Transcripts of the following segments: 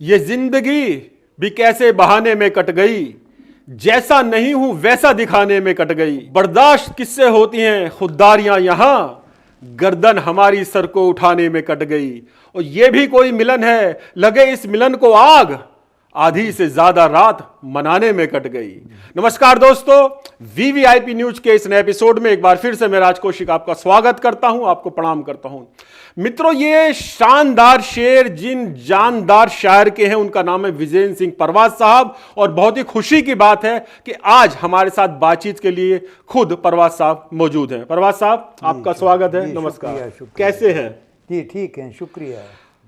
ये जिंदगी भी कैसे बहाने में कट गई, जैसा नहीं हूं वैसा दिखाने में कट गई। बर्दाश्त किससे होती हैं खुददारियां यहां, गर्दन हमारी सर को उठाने में कट गई। और ये भी कोई मिलन है, लगे इस मिलन को आग, आधी से ज्यादा रात मनाने में कट गई। नमस्कार दोस्तों, वीवीआईपी न्यूज के इस नए एपिसोड में एक बार फिर से मैं राज कौशिक आपका स्वागत करता हूं, आपको प्रणाम करता हूं। मित्रों, ये शानदार शेर जिन जानदार शायर के हैं उनका नाम है विजेंद्र सिंह परवास साहब। और बहुत ही खुशी की बात है कि आज हमारे साथ बातचीत के लिए खुद परवास साहब मौजूद हैं। परवास साहब, आपका स्वागत है। नमस्कार, कैसे हैं? जी ठीक है, शुक्रिया।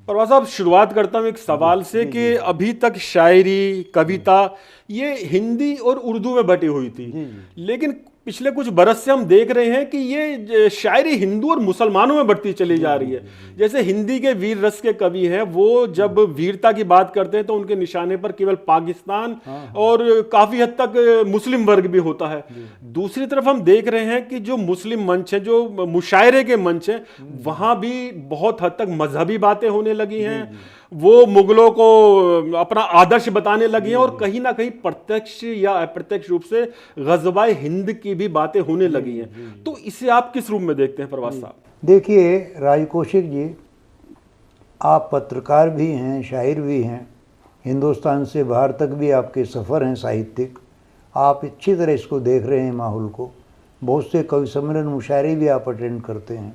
परवास साहब, शुरुआत करता हूं एक सवाल से कि अभी तक शायरी, कविता ये हिंदी और उर्दू में बटी हुई थी, लेकिन पिछले कुछ बरस से हम देख रहे हैं कि ये शायरी हिंदू और मुसलमानों में बढ़ती चली जा रही है। जैसे हिंदी के वीर रस के कवि हैं, वो जब वीरता की बात करते हैं तो उनके निशाने पर केवल पाकिस्तान और काफी हद तक मुस्लिम वर्ग भी होता है। दूसरी तरफ हम देख रहे हैं कि जो मुस्लिम मंच है, जो मुशायरे के मंच है, वहां भी बहुत हद तक मजहबी बातें होने लगी हैं। वो मुगलों को अपना आदर्श बताने लगे हैं और कहीं ना कहीं प्रत्यक्ष या अप्रत्यक्ष रूप से ग़ज़वाए हिंद की भी बातें होने लगी हैं। तो इसे आप किस रूप में देखते हैं परवास साहब? देखिए राज कौशिक जी, आप पत्रकार भी हैं, शायर भी हैं, हिंदुस्तान से बाहर तक भी आपके सफ़र हैं साहित्यिक। आप अच्छी तरह इसको देख रहे हैं माहौल को। बहुत से कवि सम्मेलन, मुशायरे भी आप अटेंड करते हैं।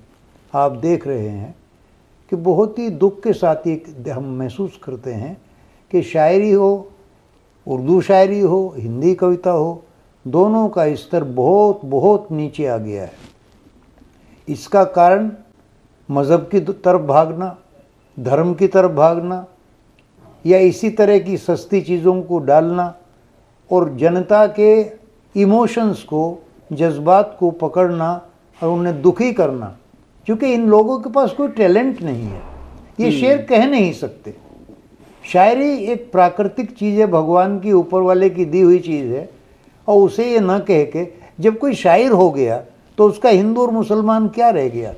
आप देख रहे हैं कि बहुत ही दुख के साथ एक हम महसूस करते हैं कि शायरी हो, उर्दू शायरी हो, हिंदी कविता हो, दोनों का स्तर बहुत बहुत नीचे आ गया है। इसका कारण मज़हब की तरफ भागना, धर्म की तरफ भागना, या इसी तरह की सस्ती चीज़ों को डालना और जनता के इमोशंस को, जज्बात को पकड़ना और उन्हें दुखी करना। क्योंकि इन लोगों के पास कोई टैलेंट नहीं है, ये शेर कह नहीं सकते। शायरी एक प्राकृतिक चीज़ है, भगवान की, ऊपर वाले की दी हुई चीज़ है। और उसे ये न कह के जब कोई शायर हो गया तो उसका हिंदू और मुसलमान क्या रह गया?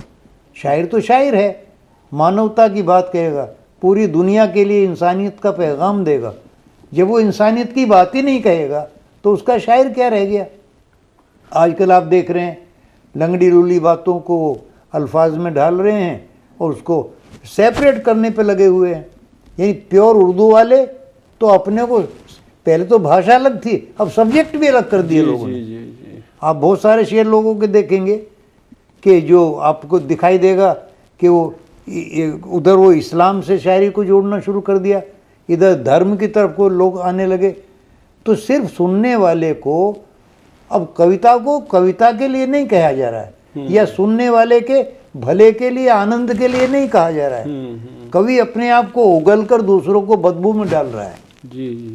शायर तो शायर है, मानवता की बात कहेगा, पूरी दुनिया के लिए इंसानियत का पैगाम देगा। जब वो इंसानियत की बात ही नहीं कहेगा तो उसका शायर क्या रह गया? आजकल आप देख रहे हैं लंगड़ी लूली बातों को अल्फाज में ढाल रहे हैं और उसको सेपरेट करने पे लगे हुए हैं। यानी प्योर उर्दू वाले तो अपने को, पहले तो भाषा अलग थी, अब सब्जेक्ट भी अलग कर दिए लोगों ने। आप बहुत सारे शेर लोगों के देखेंगे कि जो आपको दिखाई देगा कि वो उधर वो इस्लाम से शायरी को जोड़ना शुरू कर दिया, इधर धर्म की तरफ को लोग आने लगे। तो सिर्फ सुनने वाले को अब कविता को कविता के लिए नहीं कहा जा रहा है, या सुनने वाले के भले के लिए, आनंद के लिए नहीं कहा जा रहा है। कवि अपने आप को उगल कर दूसरों को बदबू में डाल रहा है।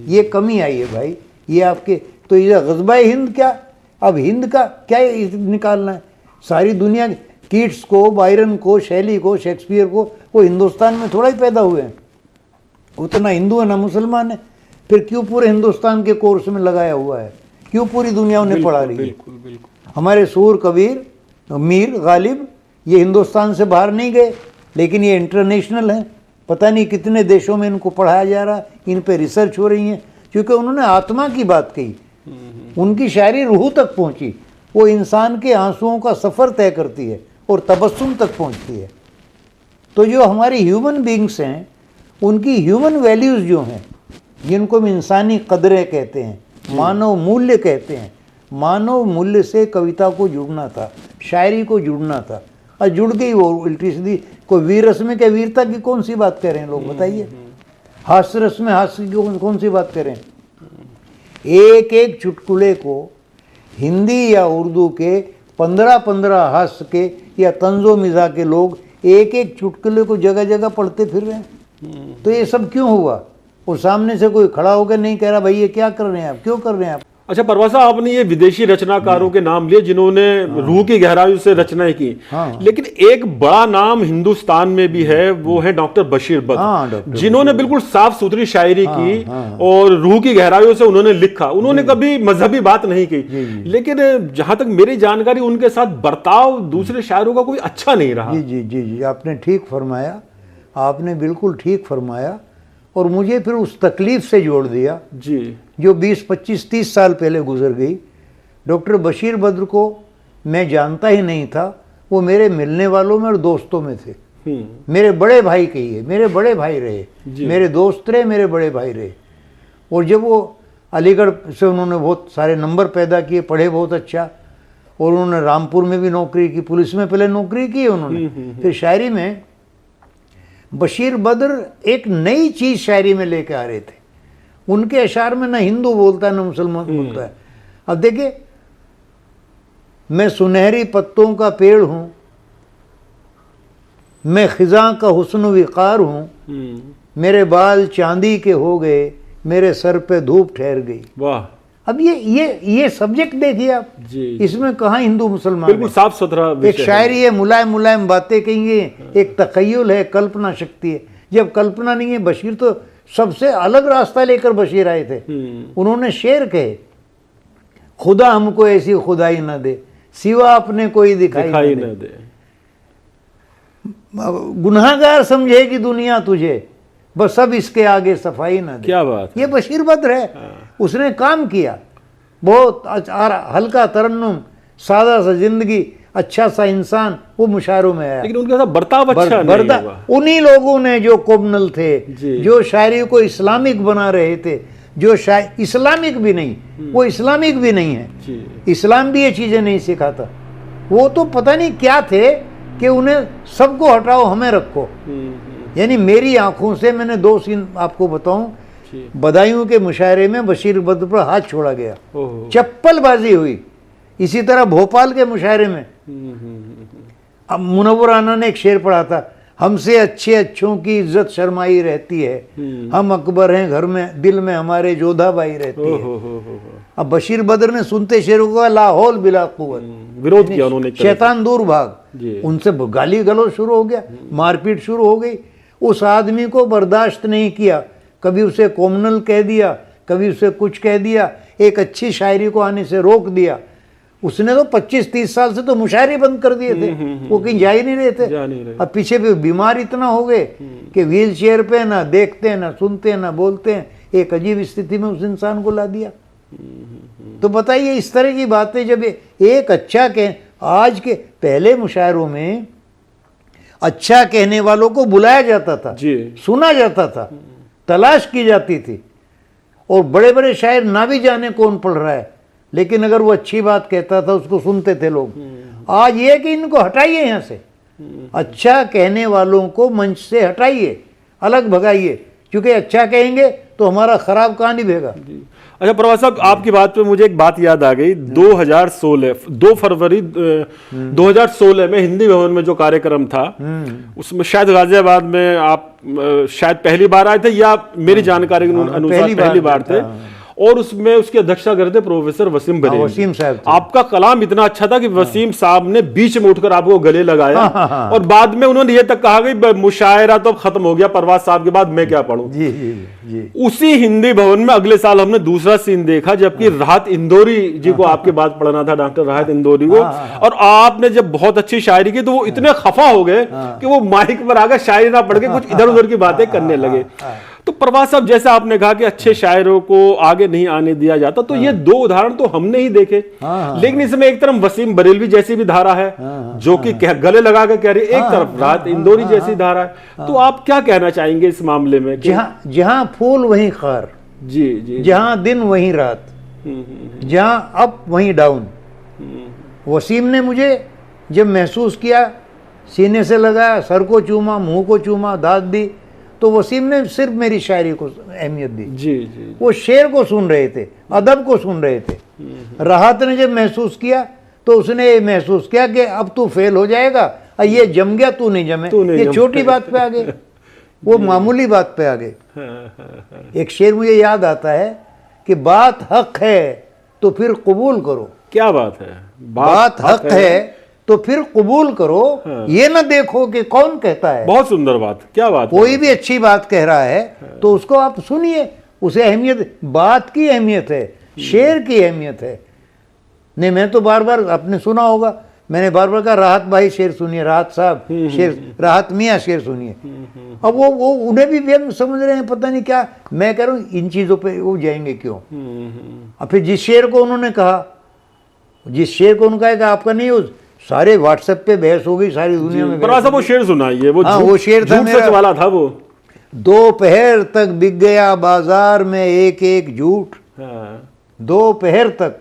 ये कमी आई है भाई, ये आपके। तो ये ग़ज़वाए हिंद क्या, अब हिंद का क्या निकालना है? सारी दुनिया, कीट्स को, बायरन को, शैली को, शेक्सपियर को, वो हिंदुस्तान में थोड़ा ही पैदा हुए हैं। उतना हिंदू है ना मुसलमान है, फिर क्यों पूरे हिंदुस्तान के कोर्स में लगाया हुआ है? क्यों पूरी दुनिया उन्हें पढ़ा रही है? हमारे सूर, कबीर, मीर, गालिब ये हिंदुस्तान से बाहर नहीं गए, लेकिन ये इंटरनेशनल हैं। पता नहीं कितने देशों में इनको पढ़ाया जा रहा है, इन पे रिसर्च हो रही है, क्योंकि उन्होंने आत्मा की बात कही। उनकी शायरी रूह तक पहुंची। वो इंसान के आंसुओं का सफ़र तय करती है और तबस्सुम तक पहुंचती है। तो जो हमारी ह्यूमन बींग्स हैं, उनकी ह्यूमन वैल्यूज़ जो हैं, जिनको हम इंसानी कदरें कहते हैं, मानव मूल्य कहते हैं, मानव मूल्य से कविता को जुड़ना था, शायरी को जुड़ना था, और जुड़ गई वो उल्टी सीधी। कोई वीर रस में क्या वीरता की कौन सी बात कर रहे हैं लोग, बताइए? हास्य रस में हास्य की कौन सी बात कर रहे हैं? एक एक चुटकुले को हिंदी या उर्दू के 15-15 हास्य के या तंजो मिज़ा के लोग एक एक चुटकुले को जगह जगह पढ़ते फिर रहे हैं। तो ये सब क्यों हुआ? और सामने से कोई खड़ा होकर नहीं कह रहा भाई ये क्या कर रहे हैं आप, क्यों कर रहे हैं आप? अच्छा परवास साहब, आपने ये विदेशी रचनाकारों के नाम लिए जिन्होंने रूह की गहराई से रचनाएं की, लेकिन एक बड़ा नाम हिंदुस्तान में भी है, वो है डॉक्टर बशीर बद्र, जिन्होंने बिल्कुल साफ सुथरी शायरी की और रूह की गहराइयों से उन्होंने लिखा। उन्होंने कभी मजहबी बात नहीं की, लेकिन जहां तक मेरी जानकारी उनके साथ बर्ताव दूसरे शायरों का कोई अच्छा नहीं रहा। जी जी जी जी, आपने ठीक फरमाया, आपने बिल्कुल ठीक फरमाया। और मुझे फिर उस तकलीफ से जोड़ दिया जी जो 20, 25, 30 साल पहले गुजर गई। डॉक्टर बशीर बद्र को मैं जानता ही नहीं था, वो मेरे मिलने वालों में और दोस्तों में थे। मेरे बड़े भाई कहिए, मेरे बड़े भाई रहे, मेरे दोस्त रहे, मेरे बड़े भाई रहे। और जब वो अलीगढ़ से उन्होंने बहुत सारे नंबर पैदा किए, पढ़े बहुत अच्छा, और उन्होंने रामपुर में भी नौकरी की, पुलिस में पहले नौकरी की उन्होंने। फिर शायरी में बशीर बद्र एक नई चीज़ शायरी में लेके आ रहे थे। उनके अशार में ना हिंदू बोलता है ना मुसलमान बोलता है। अब देखिए, मैं सुनहरी पत्तों का पेड़ हूँ, मैं खिज़ां का हुस्न विकार हूँ, मेरे बाल चांदी के हो गए, मेरे सर पे धूप ठहर गई। वाह। अब ये सब्जेक्ट देखिए आप जी, इसमें कहाँ हिंदू मुसलमान बिल्कुल साफ सुथरा एक शायरी है, मुलायम मुलायम बातें कहेंगे, एक तखय्युल है, कल्पना शक्ति है। जब कल्पना नहीं है, बशीर तो सबसे अलग रास्ता लेकर बशीर आए थे। उन्होंने शेर कहे, खुदा हमको ऐसी खुदाई न दे, सिवा अपने कोई दिखाई न दे। गुनाहगार समझेगी दुनिया तुझे, बस सब इसके आगे सफाई न दे। क्या बात। ये बशीर बद्र है। उसने काम किया, बहुत हल्का तरन्नुम, सादा सा जिंदगी, अच्छा सा इंसान, वो मुशायरों में आया। लेकिन उनका ऐसा बर्ताव अच्छा नहीं हुआ। उन्हीं लोगों ने जो कोमनल थे, जो शायरी को इस्लामिक बना रहे थे, जो इस्लामिक भी नहीं, वो इस्लामिक भी नहीं है, इस्लाम भी ये चीजें नहीं सिखाता। वो तो पता नहीं क्या थे कि उन्हें सबको हटाओ, हमें रखो। यानी मेरी आंखों से मैंने 2 सीन आपको बताऊं। बदायूं के मुशायरे में बशीर बद्र पर हाथ छोड़ा गया, चप्पलबाजी हुई। इसी तरह भोपाल के मुशायरे में अब मुनव्वर आना ने एक शेर पढ़ा था, हमसे अच्छे अच्छों की इज्जत शर्माई रहती है, हम अकबर हैं घर में, दिल में हमारे जोधा बाई रहती है। अब बशीर बद्र ने सुनते शेरों को लाहौल बिला कुव्वत, विरोध किया उन्होंने, शैतान दूर भाग। उनसे गाली गलौज शुरू हो गया, मारपीट शुरू हो गई। उस आदमी को बर्दाश्त नहीं किया, कभी उसे कोमनल कह दिया, कभी उसे कुछ कह दिया, एक अच्छी शायरी को आने से रोक दिया। उसने तो 25-30 साल से तो मुशायरे बंद कर दिए थे, वो कहीं जा ही नहीं रहे थे। अब पीछे भी बीमार इतना हो गए कि व्हील चेयर पे ना देखते हैं, ना सुनते हैं, ना बोलते हैं। एक अजीब स्थिति में उस इंसान को ला दिया। तो बताइए, इस तरह की बातें जब एक अच्छा कह, आज के पहले मुशायरों में अच्छा कहने वालों को बुलाया जाता था, सुना जाता था, तलाश की जाती थी, और बड़े बड़े शायर ना भी जाने कौन पढ़ रहा है, लेकिन अगर वो अच्छी बात कहता था उसको सुनते थे लोग। आज ये कि इनको हटाइए यहाँ से, अच्छा कहने वालों को मंच से हटाइए, अलग भगाइए, क्योंकि अच्छा कहेंगे तो हमारा खराब कहानी भेगा। अच्छा प्रभात साहब, आपकी बात पे मुझे एक बात याद आ गई। 2 फरवरी 2016 में हिंदी भवन में जो कार्यक्रम था, उसमें शायद गाजियाबाद में आप शायद पहली बार आए थे, या मेरी जानकारी के अनुसार पहली बार थे। और उसमें उसकी अध्यक्षता करते प्रोफेसर वसीम बरेलवी। वसीम साहब, आपका कलाम इतना अच्छा था कि वसीम साहब ने बीच में उठकर आपको गले लगाया, और बाद में उन्होंने ये तक कहा कि मुशायरा तो खत्म हो गया, परवाज साहब के बाद मैं क्या पढ़ूं। जी। उसी हिंदी भवन में अगले साल हमने दूसरा सीन देखा, जबकि राहत इंदौरी जी को आपके बाद पढ़ना था, डॉक्टर राहत इंदौरी को, और आपने जब बहुत अच्छी शायरी की तो वो इतने खफा हो गए कि वो माइक पर आकर शायरी ना पढ़ के कुछ इधर उधर की बातें करने लगे। तो प्रभात साहब, जैसे आपने कहा कि अच्छे शायरों को आगे नहीं आने दिया जाता, तो ये 2 उदाहरण तो हमने ही देखे। लेकिन इसमें एक तरफ वसीम बरेलवी जैसी भी धारा है, जो कि गले लगा कर कह रही, एक तरफ राहत इंदौरी जैसी धारा है। तो आप क्या कहना चाहेंगे इस मामले में? जहां फूल वहीं खार, जी, जहां दिन वहीं रात, जहां अप वहीं डाउन। वसीम ने मुझे जब महसूस किया, सीने से लगाया, सर को चूमा, मुंह को चूमा, दाद दी, तो वसीम ने सिर्फ मेरी शायरी को अहमियत दी। जी। वो शेर को सुन रहे थे, अदब को सुन रहे थे। राहत ने जब महसूस किया तो उसने ये महसूस किया कि अब तू फेल हो जाएगा, ये जम गया, तू नहीं जमे। ये छोटी बात पे आ गए, वो मामूली बात पे आ गए। एक शेर मुझे याद आता है कि बात हक है तो फिर कबूल करो। क्या बात है? बात हक है तो फिर कबूल करो, ये ना देखो कि कौन कहता है। बहुत सुंदर बात, क्या बात। कोई भी अच्छी बात कह रहा है तो उसको आप सुनिए, उसे अहमियत, बात की अहमियत है, शेर की अहमियत है। नहीं, मैं तो बार बार आपने सुना होगा, मैंने बार बार कहा राहत भाई शेर सुनिए, राहत साहब शेर, राहत मियाँ शेर सुनिए। अब वो उन्हें भी व्यंग समझ रहे हैं, पता नहीं क्या। मैं कह रहा हूँ इन चीज़ों पे वो जाएंगे क्यों। अब फिर जिस शेर को उन्होंने कहा, जिस शेर को उन्होंने कहा कि आपका नहीं, उस सारे व्हाट्सएप पे बहस हो गई सारी दुनिया में। पर वो शेर सुनाइए, वो हाँ, वो शेर था झूठ मेरा। सच वाला था वो। दोपहर तक बिक गया बाजार में एक एक झूठ, हाँ, दोपहर तक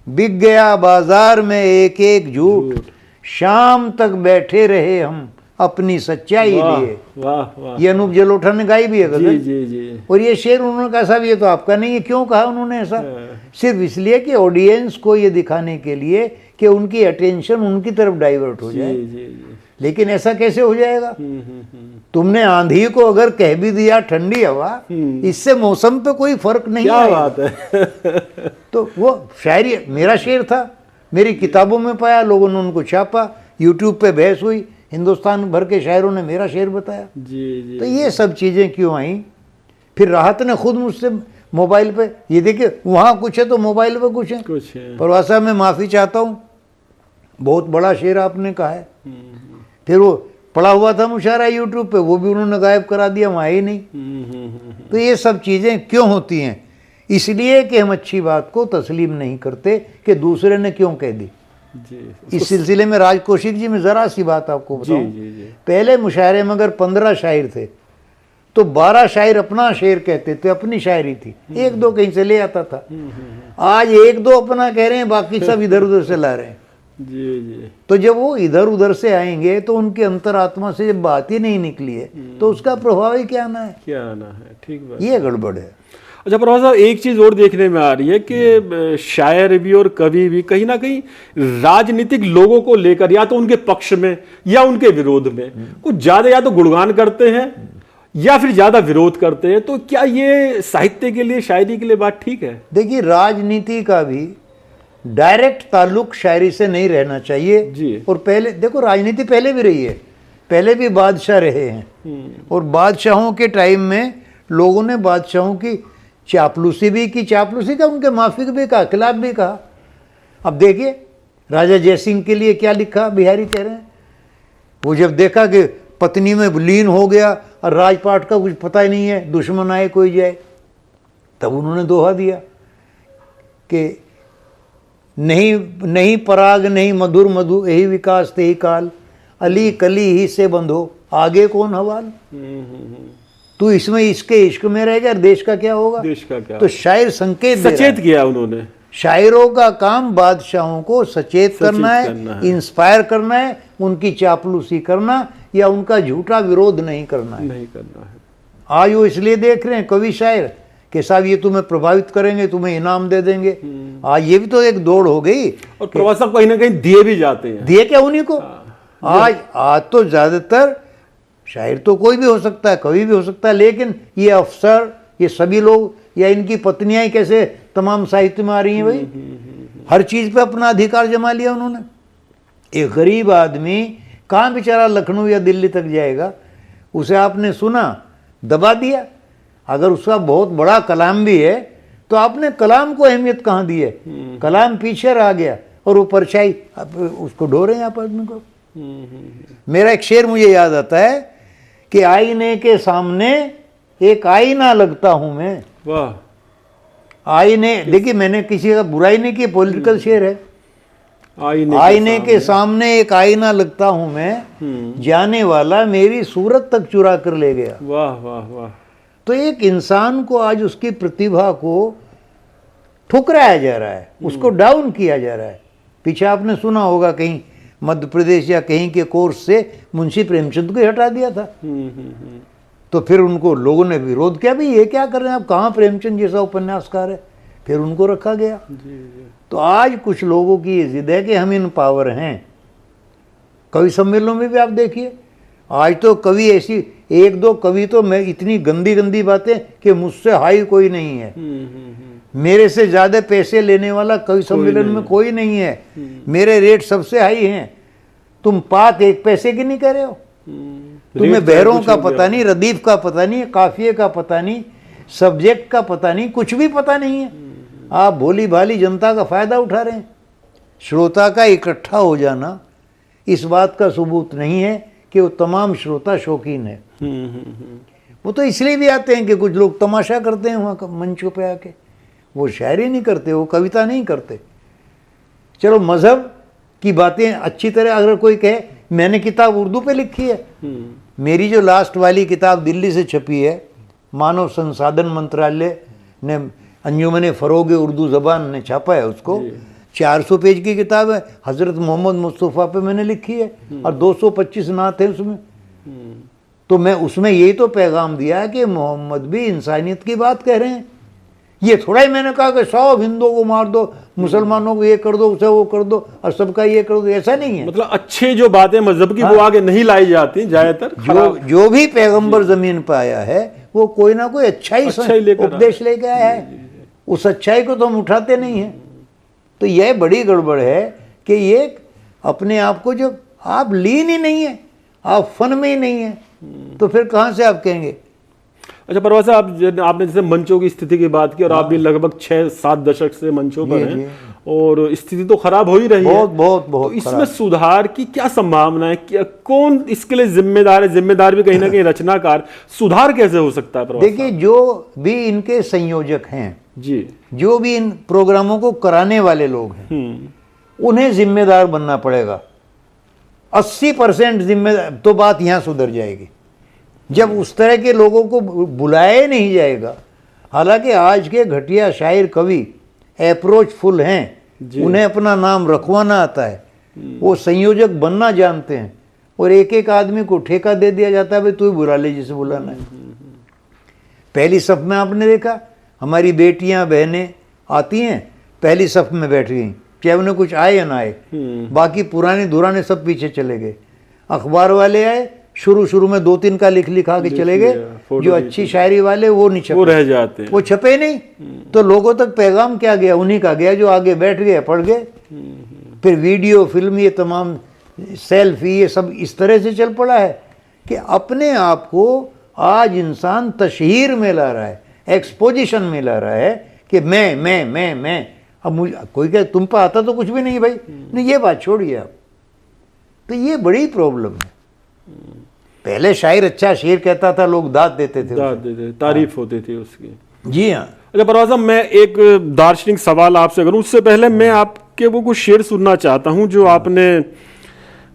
बिक गया बाजार में एक एक झूठ, शाम तक बैठे रहे हम अपनी सच्चाई वाह लिए। वाह वाह। ये अनूप जलोटा ने गाई भी है जी गजल। जी जी। और ये शेर उन्होंने कहा साहब ये तो आपका नहीं है। क्यों कहा उन्होंने ऐसा? हाँ। सिर्फ इसलिए कि ऑडियंस को ये दिखाने के लिए कि उनकी अटेंशन उनकी तरफ डाइवर्ट हो जाए। जी जी जी। लेकिन ऐसा कैसे हो जाएगा? हम्म। तुमने आंधी को अगर कह भी दिया ठंडी हवा, इससे मौसम पे कोई फर्क नहीं क्या आएगा। बात है। तो वो शायरी मेरा शेर था, मेरी किताबों में पाया, लोगों ने उनको छापा, यूट्यूब पे बहस हुई, हिंदुस्तान भर के शायरों ने मेरा शेर बताया। जी जी। तो ये सब चीज़ें क्यों आई? फिर राहत ने खुद मुझसे मोबाइल पे, ये देखिए वहाँ कुछ है तो मोबाइल पे कुछ है। कुछ है। परवाह साहब मैं माफ़ी चाहता हूँ, बहुत बड़ा शेर आपने कहा है। फिर वो पड़ा हुआ था मुशायरा यूट्यूब पे, वो भी उन्होंने गायब करा दिया, वहाँ ही नहीं। तो ये सब चीज़ें क्यों होती हैं? इसलिए कि हम अच्छी बात को तस्लीम नहीं करते कि दूसरे ने क्यों कह दी। जी इस सिलसिले में राज कौशिक जी, मैं ज़रा सी बात आपको जी बताऊं। जी जी। पहले मुशायरे में अगर 15 शायर थे तो 12 शायर अपना शेर कहते थे, अपनी शायरी थी, एक दो कहीं से ले आता था। आज एक दो अपना कह रहे हैं, बाकी सब इधर उधर से ला रहे हैं। जी जी। तो जब वो इधर उधर से आएंगे तो उनकी अंतरात्मा से जब बात ही नहीं निकली है तो उसका प्रभाव ही क्या आना है? क्या आना है, ठीक बात। ये गड़बड़ है। अच्छा प्रभा साहब, एक चीज और देखने में आ रही है कि शायर भी और कवि भी कहीं ना कहीं राजनीतिक लोगों को लेकर या तो उनके पक्ष में या उनके विरोध में कुछ ज्यादा या तो गुणगान करते हैं या फिर ज्यादा विरोध करते हैं। तो क्या ये साहित्य के लिए, शायरी के लिए बात ठीक है? देखिए, राजनीति का भी डायरेक्ट ताल्लुक शायरी से नहीं रहना चाहिए जी। और पहले देखो, राजनीति पहले भी रही है, पहले भी बादशाह रहे हैं और बादशाहों के टाइम में लोगों ने बादशाहों की चापलूसी भी की, चापलूसी का उनके माफिक भी कहा, खिलाफ भी कहा। अब देखिए राजा जयसिंह के लिए क्या लिखा बिहारी कह रहे हैं। वो जब देखा कि पत्नी में लीन हो गया और राजपाट का कुछ पता ही नहीं है, दुश्मन आए कोई जाए, तब उन्होंने दोहा दिया कि नहीं पराग नहीं मधुर मधु यही विकास ते ही काल, अली कली ही से बंधो आगे कौन हवाल। तू इसमें इसके इश्क में रह गया, देश का क्या होगा? देश का क्या? तो शायर संकेत दे रहा है। सचेत किया उन्होंने। शायरों का काम बादशाहों को सचेत करना है, इंस्पायर करना है, उनकी चापलूसी करना या उनका झूठा विरोध नहीं करना है। नहीं करना है। आज वो इसलिए देख रहे हैं कवि शायर कि साहब ये तुम्हें प्रभावित करेंगे, तुम्हें इनाम दे देंगे। आज ये भी तो एक दौड़ हो गई और प्रवासक कहीं ना कहीं दिए भी जाते हैं। दिए क्या उन्हीं को? आज तो ज्यादातर शायर तो कोई भी हो सकता है, कवि भी हो सकता है, लेकिन ये अफसर, ये सभी लोग या इनकी पत्नियां कैसे तमाम साहित्य में आ रही हैं भाई। हर चीज पे अपना अधिकार जमा लिया उन्होंने। एक गरीब आदमी कहाँ बेचारा लखनऊ या दिल्ली तक जाएगा, उसे आपने सुना, दबा दिया। अगर उसका बहुत बड़ा कलाम भी है तो आपने कलाम को अहमियत कहाँ दी है? कलाम पीछे रह गया और वो परछाई उसको ढो रहे हैं आप आदमी को। मेरा एक शेर मुझे याद आता है कि आईने के सामने एक आईना लगता हूं मैं। वाह। आईने, देखिए मैंने किसी का बुराई नहीं की, पॉलिटिकल शेर है। आईने के सामने एक आईना लगता हूं मैं, जाने वाला मेरी सूरत तक चुरा कर ले गया। वाह वाह वाह। तो एक इंसान को आज उसकी प्रतिभा को ठुकराया जा रहा है, उसको डाउन किया जा रहा है। पीछे आपने सुना होगा कहीं मध्य प्रदेश या कहीं के कोर्स से मुंशी प्रेमचंद को हटा दिया था। तो फिर उनको लोगों ने विरोध किया, भाई ये क्या कर रहे हैं आप, कहाँ प्रेमचंद जैसा उपन्यासकार है। फिर उनको रखा गया। तो आज कुछ लोगों की ये जिद है कि हम इन पावर हैं। कवि सम्मेलनों में भी आप देखिए, आज तो कवि ऐसी एक दो कवि तो मैं इतनी गंदी गंदी बातें कि मुझसे हाई कोई नहीं है, मेरे से ज्यादा पैसे लेने वाला कवि सम्मेलन में कोई नहीं है, मेरे रेट सबसे हाई हैं। तुम बात एक पैसे की नहीं कर रहे हो। तुम्हें बहरों का पता नहीं, रदीफ का पता नहीं, काफिये का पता नहीं, सब्जेक्ट का पता नहीं, कुछ भी पता नहीं है। आप भोली भाली जनता का फायदा उठा रहे हैं। श्रोता का इकट्ठा हो जाना इस बात का सबूत नहीं है कि वो तमाम श्रोता शौकीन है। वो तो इसलिए भी आते हैं कि कुछ लोग तमाशा करते हैं वहाँ मंचों पे आके, वो शायरी नहीं करते, वो कविता नहीं करते। चलो मज़हब की बातें अच्छी तरह अगर कोई कहे, मैंने किताब उर्दू पे लिखी है, मेरी जो लास्ट वाली किताब दिल्ली से छपी है, मानव संसाधन मंत्रालय ने अंजुमन फ़रोग उर्दू ज़बान ने छापा है उसको, 400 पेज की किताब है, हज़रत मोहम्मद मुस्तफ़ा पे मैंने लिखी है और 225 नात है उसमें। तो मैं उसमें यही तो पैगाम दिया है कि मोहम्मद भी इंसानियत की बात कह रहे हैं। ये थोड़ा ही मैंने कहा कि सब हिंदुओं को मार दो, मुसलमानों को ये कर दो, उसे वो कर दो और सबका ये कर दो, ऐसा नहीं है। मतलब अच्छे जो बातें मजहब की वो आगे नहीं लाई जाती ज्यादातर। जो भी पैगंबर जमीन पर आया है वो कोई ना कोई अच्छा ही उपदेश लेके आया है, उस अच्छाई को तो हम उठाते नहीं हैं। तो यह बड़ी गड़बड़ है कि ये अपने आप को जो आप लीन ही नहीं है, आप फन में ही नहीं है, तो फिर कहाँ से आप कहेंगे। अच्छा परवाज़ साहब, आपने जैसे मंचों की स्थिति की बात की और आप भी लगभग 6-7 दशक से मंचों पर हैं और स्थिति तो खराब हो ही रही है। बहुत तो इसमें सुधार की क्या संभावना है? कौन इसके लिए जिम्मेदार है? जिम्मेदार भी कहीं ना कहीं रचनाकार। सुधार कैसे हो सकता है? देखिए, जो भी इनके संयोजक हैं जी, जो भी इन प्रोग्रामों को कराने वाले लोग हैं, उन्हें जिम्मेदार बनना पड़ेगा। 80% जिम्मेदार तो बात यहाँ सुधर जाएगी जब उस तरह के लोगों को बुलाया नहीं जाएगा। हालांकि आज के घटिया शायर कवि अप्रोचफुल हैं, उन्हें अपना नाम रखवाना आता है, वो संयोजक बनना जानते हैं और एक एक आदमी को ठेका दे दिया जाता है, भाई तू ही बुला ले जिसे बुलाना है। पहली सफ में आपने देखा हमारी बेटियां बहनें आती हैं, पहली सफ में बैठ गई, चाहे उन्हें कुछ आए या ना आए, बाकी पुराने दुराने सब पीछे चले गए। अखबार वाले आए, शुरू में 2-3 का लिखा के चले गए, जो अच्छी शायरी वाले वो नहीं छपे, वो रह जाते हैं, वो छपे नहीं। तो लोगों तक पैगाम क्या गया? उन्हीं का गया जो आगे बैठ गए, पढ़ गए। फिर वीडियो फिल्म, ये तमाम सेल्फी, ये सब इस तरह से चल पड़ा है कि अपने आप को आज इंसान तशहीर में ला रहा है, एक्सपोजिशन में ला रहा है कि मैं। अब मुझे कोई कहे तुम पर आता तो कुछ भी नहीं भाई, नहीं, ये बात छोड़िए आप। तो ये बड़ी प्रॉब्लम है। पहले शायर अच्छा शेर कहता था, लोग दाद देते थे, तारीफ होती थी उसकी। जी हाँ। अच्छा परवाज़ साहब, मैं एक दार्शनिक सवाल आपसे करूं उससे पहले मैं आपके वो कुछ शेर सुनना चाहता हूं जो आपने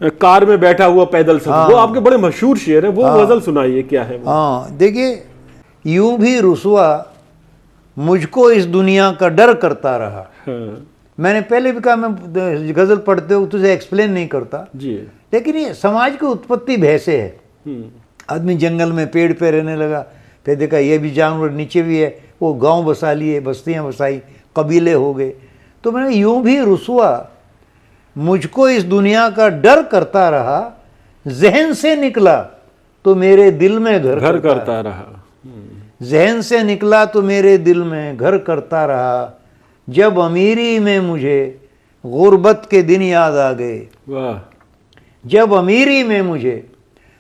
कार में बैठा हुआ पैदल सफर, वो आपके बड़े मशहूर शेर है, वो गजल सुनाइए, क्या है वो? हाँ देखिए, यूं भी रुसवा मुझको इस दुनिया का डर करता रहा। मैंने पहले भी कहा, मैं गजल पढ़ते हो तुझे एक्सप्लेन नहीं करता जी, लेकिन ये समाज की उत्पत्ति भैसे है। आदमी जंगल में पेड़ पे रहने लगा, फिर देखा ये भी जानवर नीचे भी है, वो गांव बसा लिए, बस्तियां बसाई, कबीले हो गए। तो मैंने यूं भी रुसवा मुझको इस दुनिया का डर करता रहा, जहन से निकला तो मेरे दिल में घर करता रहा। जहन से निकला तो मेरे दिल में घर करता रहा, जब अमीरी में मुझे गुर्बत के दिन याद आ गए। वाह। जब अमीरी में मुझे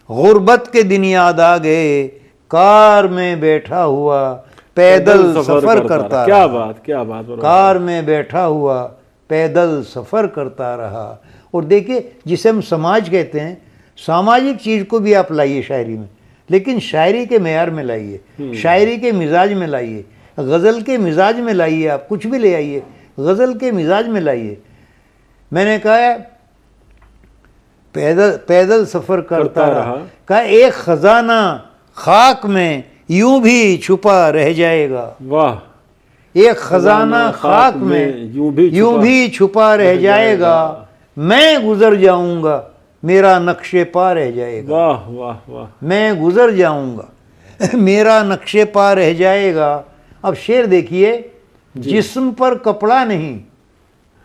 गुर्बत के दिन याद आ गए, कार में बैठा हुआ पैदल सफर करता। क्या बात, क्या बात। कार में बैठा हुआ पैदल सफर करता रहा। और देखिए, जिसे हम समाज कहते हैं, सामाजिक चीज को भी आप लाइए शायरी में, लेकिन शायरी के मेयार में लाइए, शायरी के मिजाज में लाइए, गज़ल के मिजाज में लाइए, आप कुछ भी ले आइए, गज़ल के मिजाज में लाइए। मैंने कहा पैदल सफ़र करता रहा, कहा एक खजाना खाक में यूं भी छुपा रह जाएगा। वाह। एक खजाना खाक में यूं भी छुपा रह जाएगा, मैं गुजर जाऊंगा मेरा नक्शे पा रह जाएगा। वाह वाह वाह। मैं गुजर जाऊंगा मेरा नक्शे पा रह जाएगा। अब शेर देखिए, जिस्म पर कपड़ा नहीं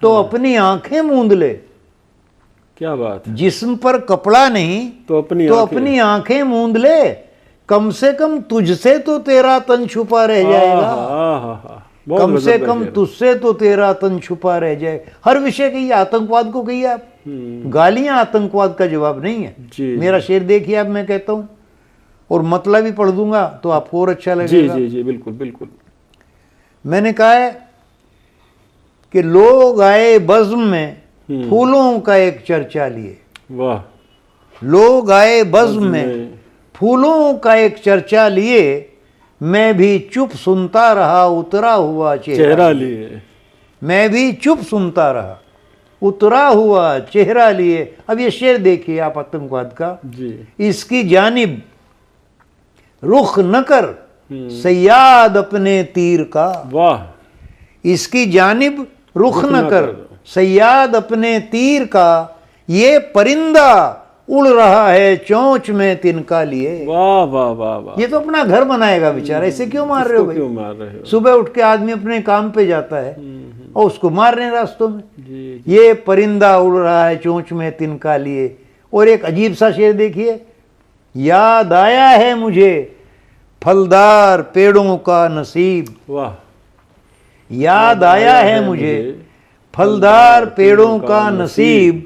तो अपनी आंखें मूंद ले। क्या बात। जिस्म पर कपड़ा नहीं तो अपनी आंखें मूंद ले, कम से कम तुझसे तो तेरा तन छुपा रह जाएगा। कम से कम तुझसे तो तेरा तन छुपा रह जाए। हर विषय कहिए, आतंकवाद को कहिए आप, गालियां आतंकवाद का जवाब नहीं है। मेरा शेर देखिए आप, मैं कहता हूं और मतलब ही पढ़ दूंगा तो आपको और अच्छा लगेगा। जी जी बिल्कुल बिल्कुल। मैंने कहा है कि लोग आए बज़्म में फूलों का एक चर्चा लिए। वाह। लोग आए बज़्म में फूलों का एक चर्चा लिए, मैं भी चुप सुनता रहा उतरा हुआ चेहरा लिए। मैं भी चुप सुनता रहा उतरा हुआ चेहरा लिए। अब ये शेर देखिए आप आतंकवाद का जी। इसकी जानिब रुख न कर सयाद अपने तीर का। वाह। इसकी जानिब रुख न कर सयाद अपने तीर का, ये परिंदा उड़ रहा है चोंच में तिनका लिए। वाह वाह वाह वाह। ये तो अपना घर बनाएगा बेचारा, इसे क्यों मार रहे हो भाई? क्यों मार रहे हो? सुबह उठ के आदमी अपने काम पे जाता है और उसको मार रहे हैं रास्तों में। जी। ये परिंदा उड़ रहा है चोंच में तिनका लिए। और एक अजीब सा शेर देखिए, याद आया है मुझे फलदार पेड़ों का नसीब। वाह। याद आया है मुझे फलदार पेड़ों का नसीब,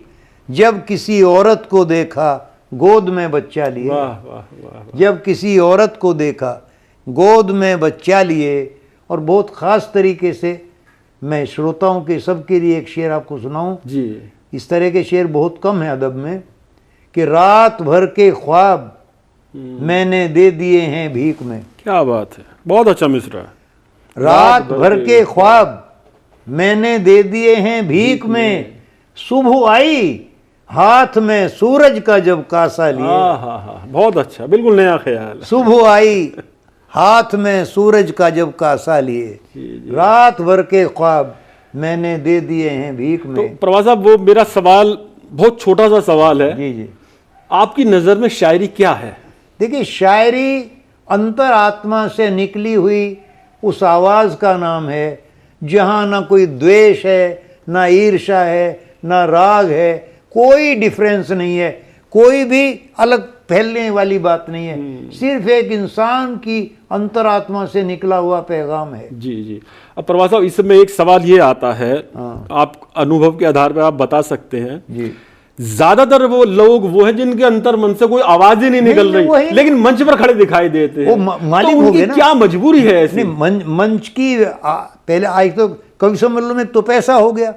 जब किसी औरत को देखा गोद में बच्चा लिए। वाह वाह वाह। जब किसी औरत को देखा गोद में बच्चा लिए। और बहुत ख़ास तरीके से मैं श्रोताओं के सबके लिए एक शेर आपको सुनाऊं। जी। इस तरह के शेर बहुत कम है अदब में, कि रात भर के ख्वाब मैंने दे दिए हैं भीख में। क्या बात है, बहुत अच्छा मिसरा है। रात भर के ख्वाब मैंने दे दिए हैं भीख में, सुबह आई हाथ में सूरज का जब कासा लिए। हाँ, बहुत अच्छा, बिल्कुल नया ख्याल। सुबह आई हाथ में सूरज का जब कासा लिए, रात भर के ख्वाब मैंने दे दिए हैं भीख में। तो प्रवास साहब, वो मेरा सवाल बहुत छोटा सा सवाल है। जी जी। आपकी नज़र में शायरी क्या है? देखिए, शायरी अंतर आत्मा से निकली हुई उस आवाज़ का नाम है जहाँ ना कोई द्वेष है, ना ईर्ष्या है, ना राग है, कोई डिफरेंस नहीं है, कोई भी अलग फैलने वाली बात नहीं है, सिर्फ एक इंसान की अंतरात्मा से निकला हुआ पैगाम है। जी जी। अब प्रवास साहब, इसमें एक सवाल ये आता है, आप अनुभव के आधार पर आप बता सकते हैं जी। ज्यादातर वो लोग वो हैं जिनके अंतर मन से कोई आवाज ही नहीं निकल रही, लेकिन मंच पर खड़े दिखाई देते हैं। वो मालिक तो हो उनकी गए ना। क्या मजबूरी है ऐसी? मंच की पहले आज तो कवि सम्मेलन में तो पैसा हो गया,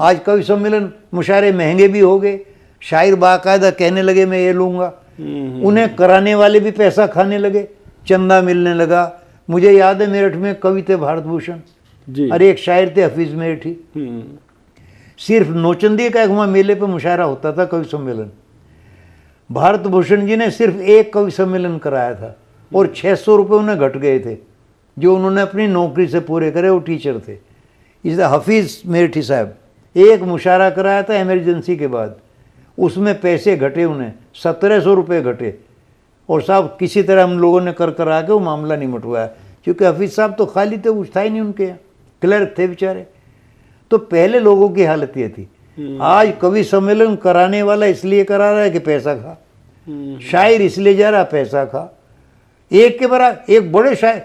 आज कवि सम्मेलन मुशायरे महंगे भी हो गए, शायर बाकायदा कहने लगे मैं ये लूंगा, उन्हें कराने वाले भी पैसा खाने लगे, चंदा मिलने लगा। मुझे याद है मेरठ में कवि थे भारत भूषण जी। और एक शायर थे हफीज मेरठी। सिर्फ नौचंदी का एक वहाँ मेले पे मुशायरा होता था, कवि सम्मेलन। भारत भूषण जी ने सिर्फ एक कवि सम्मेलन कराया था और 600 रुपये उन्हें घट गए थे जो उन्होंने अपनी नौकरी से पूरे करे। वो टीचर थे। इस हफीज़ मेरठी साहब एक मुशायरा कराया था इमरजेंसी के बाद, उसमें पैसे घटे उन्हें 1700 रुपये घटे। और साहब किसी तरह हम लोगों ने कर करा के वो मामला नहीं मिटवाया, क्योंकि हफीज़ साहब तो खाली थे, कुछ था ही नहीं उनके यहाँ, क्लर्क थे बेचारे। तो पहले लोगों की हालत ये थी। आज कवि सम्मेलन कराने वाला इसलिए करा रहा है कि पैसा खा, शायर इसलिए जा रहा पैसा खा। एक के बराबर एक बड़े शायर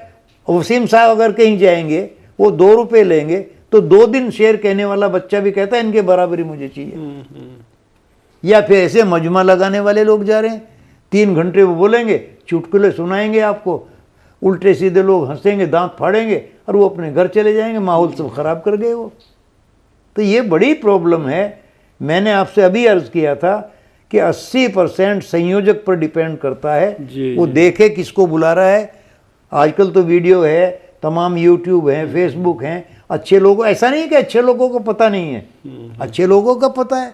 वसीम साहब अगर कहीं जाएंगे वो 2 रुपये लेंगे तो 2 दिन शेर कहने वाला बच्चा भी कहता है इनके बराबरी मुझे चाहिए। या फिर ऐसे मजमा लगाने वाले लोग जा रहे हैं, 3 घंटे वो बोलेंगे, चुटकुले सुनाएंगे आपको, उल्टे सीधे लोग हंसेंगे, दांत फाड़ेंगे और वो अपने घर चले जाएंगे, माहौल सब खराब कर गए वो। तो ये बड़ी प्रॉब्लम है। मैंने आपसे अभी अर्ज किया था कि 80% संयोजक पर डिपेंड करता है, वो देखे किसको बुला रहा है। आजकल तो वीडियो है, तमाम यूट्यूब है, फेसबुक हैं, अच्छे लोगों, ऐसा नहीं कि अच्छे लोगों को पता नहीं है, अच्छे लोगों का पता है,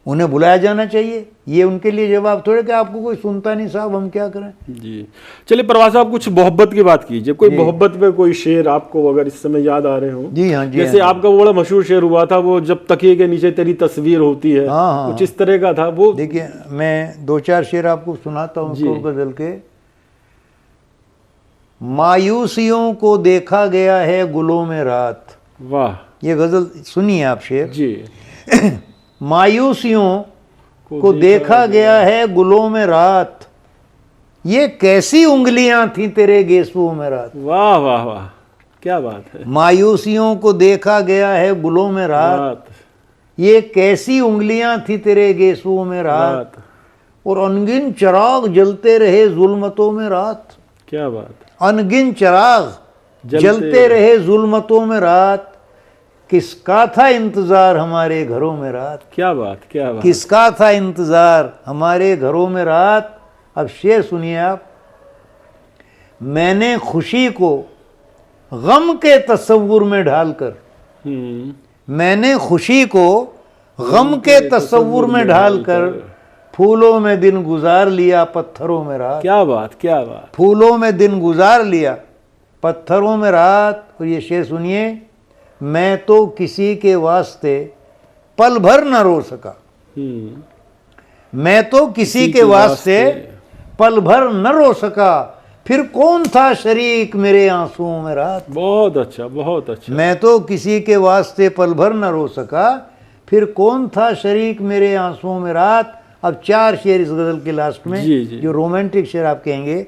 उन्हें बुलाया जाना चाहिए। ये उनके लिए जवाब थोड़े कि आपको कोई सुनता नहीं साहब हम क्या करें। जी चलिए प्रवास साहब, कुछ मोहब्बत की बात कीजिए। कोई मोहब्बत पे कोई शेर आपको अगर इस समय याद आ रहे हो? जी हाँ जी। जैसे आपका वो बड़ा मशहूर शेर हुआ था, वो जब तकिए के नीचे तेरी तस्वीर होती है, कुछ इस तरह का था वो। देखिए मैं 2-4 शेर आपको सुनाता हूँ गजल के। मायूसियों को देखा गया है गुलों में रात। वाह, ये गजल सुनिए आप शेर जी। मायूसियों को देखा गया है गुलों में रात, ये कैसी उंगलियां थी तेरे गेसुओं में रात। वाह वाह वाह, क्या बात है। मायूसियों को देखा गया है गुलों में रात, ये कैसी उंगलियां थी तेरे गेसुओं में रात, और अनगिन चिराग जलते रहे जुल्मतों में रात। क्या बात। अनगिन चिराग जलते रहे जुल्मतों में रात, किसका था इंतजार हमारे घरों में रात, क्या बात, क्या बात। किसका था इंतजार हमारे घरों में रात। अब शेर सुनिए आप। मैंने खुशी को गम के तस्वुर में ढालकर, मैंने खुशी को गम के तस्वुर में ढालकर फूलों में दिन गुजार लिया पत्थरों में रात। क्या बात, क्या बात। फूलों में दिन गुजार लिया पत्थरों में रात। और ये शेर सुनिए। मैं तो किसी के वास्ते पल भर न रो सका, मैं तो किसी के वास्ते पल भर न रो सका, फिर कौन था शरीक मेरे आंसुओं में रात। बहुत अच्छा, बहुत अच्छा। मैं तो किसी के वास्ते पल भर न रो सका, फिर कौन था शरीक मेरे आंसुओं में रात। अब 4 शेर इस गजल के लास्ट में, जी, जी। जो रोमांटिक शेर आप कहेंगे।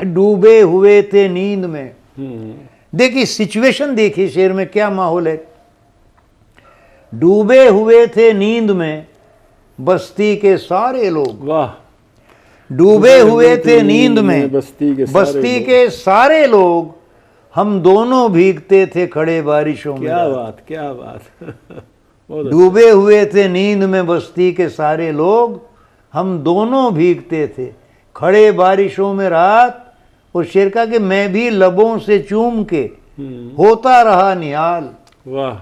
डूबे हुए थे नींद में। देखिए सिचुएशन, देखिए शेर में क्या माहौल है। डूबे हुए थे नींद में बस्ती के सारे लोग। वाह। डूबे हुए थे नींद में बस्ती के सारे लोग, हम दोनों भीगते थे खड़े बारिशों में। क्या बात, क्या बात। डूबे हुए थे नींद में बस्ती के सारे लोग, हम दोनों भीगते थे खड़े बारिशों में रात। और शेर का कि मैं भी लबों से चूम के होता रहा निहाल। वाह।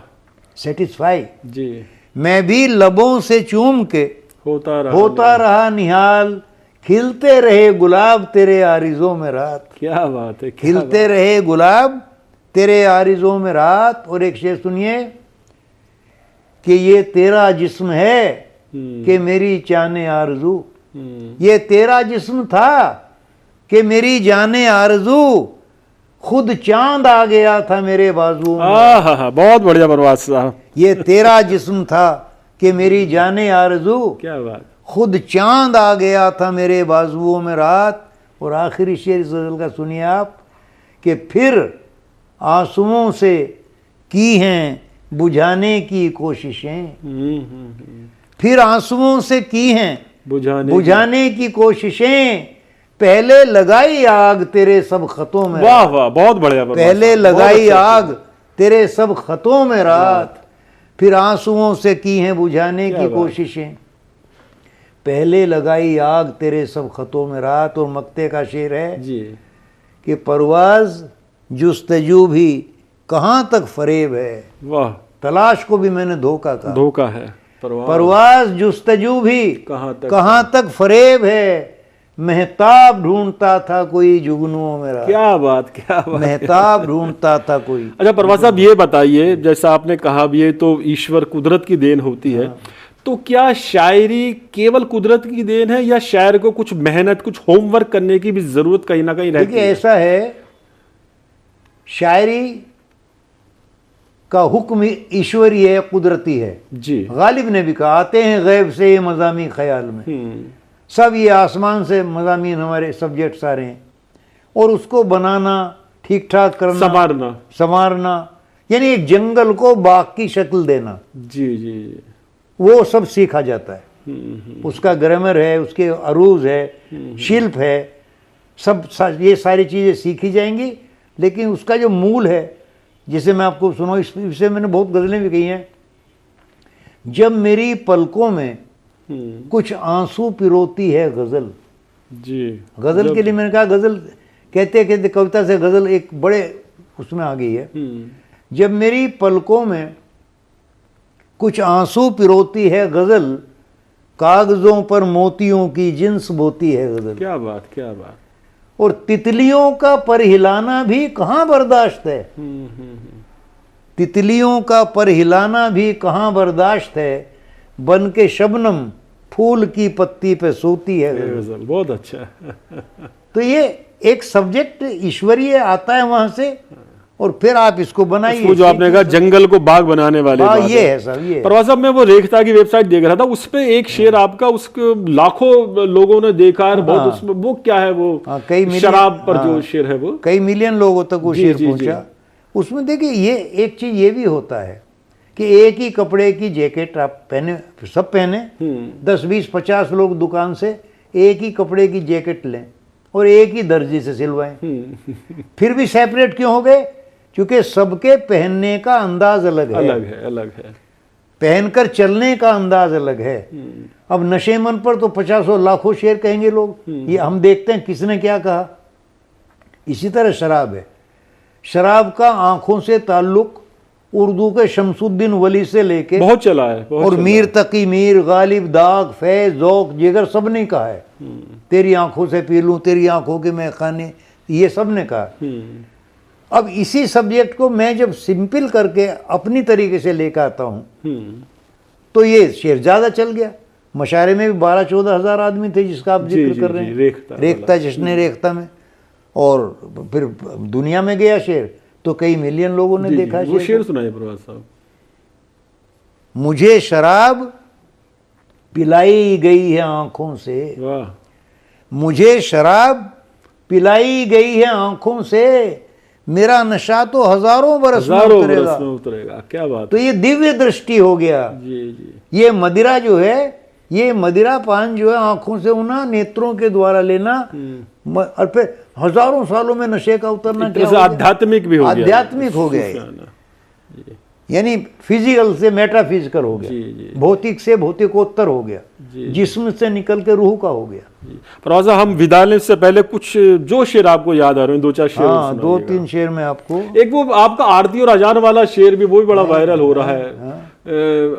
सेटिस्फाई जी। मैं भी लबों से चूम के होता रहा निहाल। खिलते रहे गुलाब तेरे आरिज़ों में रात। क्या बात है, खिलते रहे गुलाब तेरे आरिज़ों में रात। और एक शेर सुनिए कि ये तेरा जिस्म है कि मेरी जाने आरज़ू, ये तेरा जिस्म था कि मेरी जाने आरज़ू, खुद चांद आ गया था मेरे बाजुओं में। बहुत बढ़िया परवाज़ साहब। ये तेरा जिस्म था कि मेरी जाने आरज़ू, क्या बात। खुद चांद आ गया था मेरे बाजुओं में रात। और आखिरी शेर इस गज़ल का सुनिए आप कि फिर आंसुओं से की हैं बुझाने की कोशिशें। फिर आंसुओं से की हैं बुझाने की कोशिशें, पहले लगाई आग तेरे सब खतों में। वाह वाह, बहुत बढ़िया। पहले लगाई आग तेरे सब खतों में रात, फिर आंसुओं से की हैं बुझाने की कोशिशें, पहले लगाई आग तेरे सब खतों में रात। और मक्ते का शेर है जी कि परवाज जुस्तजू भी कहाँ तक फरेब है। वाह। तलाश को भी मैंने धोखा कहा, धोखा है। परवाज जुस्तजू भी कहाँ तक फरेब है, मेहताब ढूंढता था कोई जुगनुओं में रात। क्या बात, क्या बात। मेहताब ढूंढता था कोई। अच्छा परवाज़ साहब, ये बताइए, जैसा आपने कहा भी, ये तो ईश्वर कुदरत की देन होती है, तो क्या शायरी केवल कुदरत की देन है या शायर को कुछ मेहनत, कुछ होमवर्क करने की भी जरूरत कहीं ना कहीं रहती है? देखिए ऐसा है, शायरी का हुक्म ईश्वरीय है, कुदरती है। जी। गालिब ने भी कहा, आते हैं गैब से ये मज़ामी ख्याल में। सब ये आसमान से मज़ामीन हमारे सब्जेक्ट सारे हैं, और उसको बनाना, ठीक ठाक करना, संवारना, यानी एक जंगल को बाग की शक्ल देना। जी जी। वो सब सीखा जाता है। उसका ग्रामर है, उसके अरूज है, शिल्प है, सब ये सारी चीज़ें सीखी जाएंगी। लेकिन उसका जो मूल है, जिसे मैं आपको सुनाऊं, इस विषय मैंने बहुत गज़लें भी कही हैं। जब मेरी पलकों में कुछ आंसू पिरोती है गज़ल। जी। गज़ल के लिए मैंने कहा, गज़ल कहते कहते कविता से गज़ल एक बड़े उसमें आ गई है। जब मेरी पलकों में कुछ आंसू पिरोती है गज़ल, कागज़ों पर मोतियों की जिन्स बोती है गज़ल। क्या बात, क्या बात। और तितलियों का पर हिलाना भी कहाँ बर्दाश्त है। तितलियों का पर हिलाना भी कहाँ बर्दाश्त है, बन के शबनम फूल की पत्ती पे सोती है गज़ल। बहुत अच्छा। तो ये एक सब्जेक्ट ईश्वरीय आता है वहां से, और फिर आप इसको बनाइए। जो आपने कहा जंगल को बाग बनाने वाले, ये है सर। ये परवाज़ साहब, मैं वो रेखता की वेबसाइट देख रहा था, उस पे एक शेर आपका, उसके लाखों लोगों ने देखा है। बहुत उसमें वो क्या है, वो कई शराब पर जो शेर है, वो कई मिलियन लोगों तक वो शेर पहुंचा। उसमें देखिए ये एक चीज ये भी होता है कि एक ही कपड़े की जैकेट आप पहने, सब पहने, 10 20 50 लोग दुकान से एक ही कपड़े की जैकेट लें और एक ही दर्जी से सिलवाएं, फिर भी सेपरेट क्यों हो गए? क्योंकि सबके पहनने का अंदाज अलग है, अलग है। पहनकर चलने का अंदाज अलग है। अब नशे मन पर तो 50 और लाखों शेर कहेंगे लोग, ये हम देखते हैं किसने क्या कहा। इसी तरह शराब है, शराब का आंखों से ताल्लुक उर्दू के शमसुद्दीन वली से लेके बहुत चला है, बहुत और चला मीर तकी मीर, गालिब, दाग, फैज, ज़ौक़, जिगर सब ने कहा है। तेरी आंखों से पी लूं, तेरी आंखों के मैं खाने, ये सब ने कहा। अब इसी सब्जेक्ट को मैं जब सिंपल करके अपनी तरीके से लेकर आता हूँ तो ये शेर ज़्यादा चल गया। मशारे में भी 12-14 हज़ार आदमी थे जिसका आप जिक्र कर रहे हैं, रेख्ता जश्न रेख्ता में, और फिर दुनिया में गया शेर तो कई मिलियन लोगों ने देखा। वो शेर सुनाइए प्रभात साहब। मुझे शराब पिलाई गई है आंखों से, वाह, मुझे शराब पिलाई गई है आंखों से, मेरा नशा तो हजारों बरस में उतरेगा। क्या बात। तो ये दिव्य दृष्टि हो गया। जी। ये मदिरा जो है, ये मदिरा पान जो है आंखों से उना नेत्रों के द्वारा लेना, और फिर हजारों सालों में नशे का उतरना क्या आध्यात्मिक भी हो गया, आध्यात्मिक हो गया, यानी फिजिकल से मेटाफिजिकल हो गया, भौतिक से भौतिकोत्तर हो गया, जिस्म से निकल के रूह का हो गया। प्रवासा, हम विदा लेने से पहले कुछ जो शेर आपको याद आ रहे हैं, 2-4 शेर। हाँ, 2-3 शेर में आपको, एक वो आपका आरती और अजान वाला शेर भी, वो भी बड़ा वायरल हो रहा है।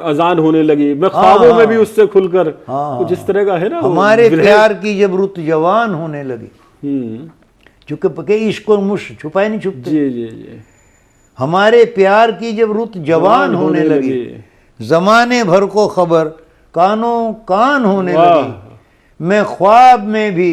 अजान होने लगी, मैं ख्वाबों में भी उससे खुलकर, कुछ इस तरह का है ना। हमारे प्यार की जब रुत जवान होने लगी, चूंकि पके इश्क और मुश्क छुपाए नहीं छुपते। जी। हमारे प्यार की जब रुत जवान होने लगी, जमाने भर को खबर कानों कान होने लगी, मैं ख्वाब में भी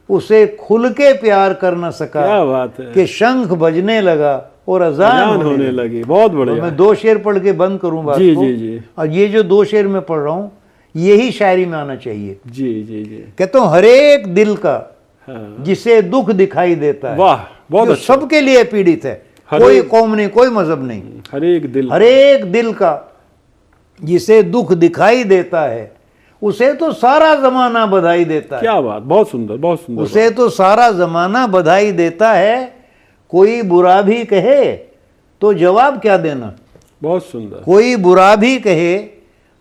उसे खुल के प्यार कर न सका। क्या बात है। कि शंख बजने लगा और अजान होने लगी। बहुत बढ़िया। तो मैं 2 शेर पढ़ के बंद करूं बात को। जी। और ये जो 2 शेर मैं पढ़ रहा हूं, यही शायरी में आना चाहिए। जी। कहता हूं, हर एक दिल का जिसे दुख दिखाई देता है, वाह, बहुत अच्छा। सबके लिए पीड़ित है, कोई कौम नहीं, कोई मजहब नहीं। हर एक दिल का जिसे दुख दिखाई देता है, उसे तो सारा जमाना बधाई देता है। क्या बात, बहुत सुंदर, बहुत सुंदर। उसे तो सारा जमाना बधाई देता है, कोई बुरा भी कहे तो जवाब क्या देना। बहुत सुंदर। कोई बुरा भी कहे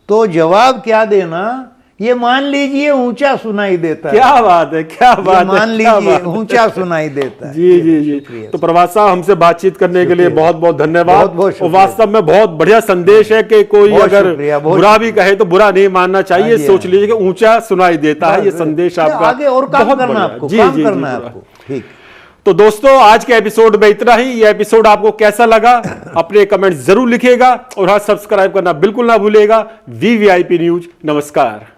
तो जवाब क्या देना, ये मान लीजिए ऊंचा सुनाई देता है। क्या बात है, क्या बात है, मान लीजिए ऊंचा सुनाई देता है। जी। तो प्रभात साहब, हमसे बातचीत करने के लिए बहुत बहुत धन्यवाद। और वास्तव में बहुत बढ़िया संदेश है कि कोई अगर बुरा भी कहे तो बुरा नहीं मानना चाहिए, सोच लीजिए कि ऊंचा सुनाई देता है। ये संदेश आपका आगे और काम करना है आपको, काम करना है आपको। ठीक। तो दोस्तों, आज के एपिसोड में इतना ही। ये एपिसोड आपको कैसा लगा अपने कमेंट जरूर लिखिएगा, और हाँ, सब्सक्राइब करना बिल्कुल ना भूलिएगा। VVIP news. नमस्कार।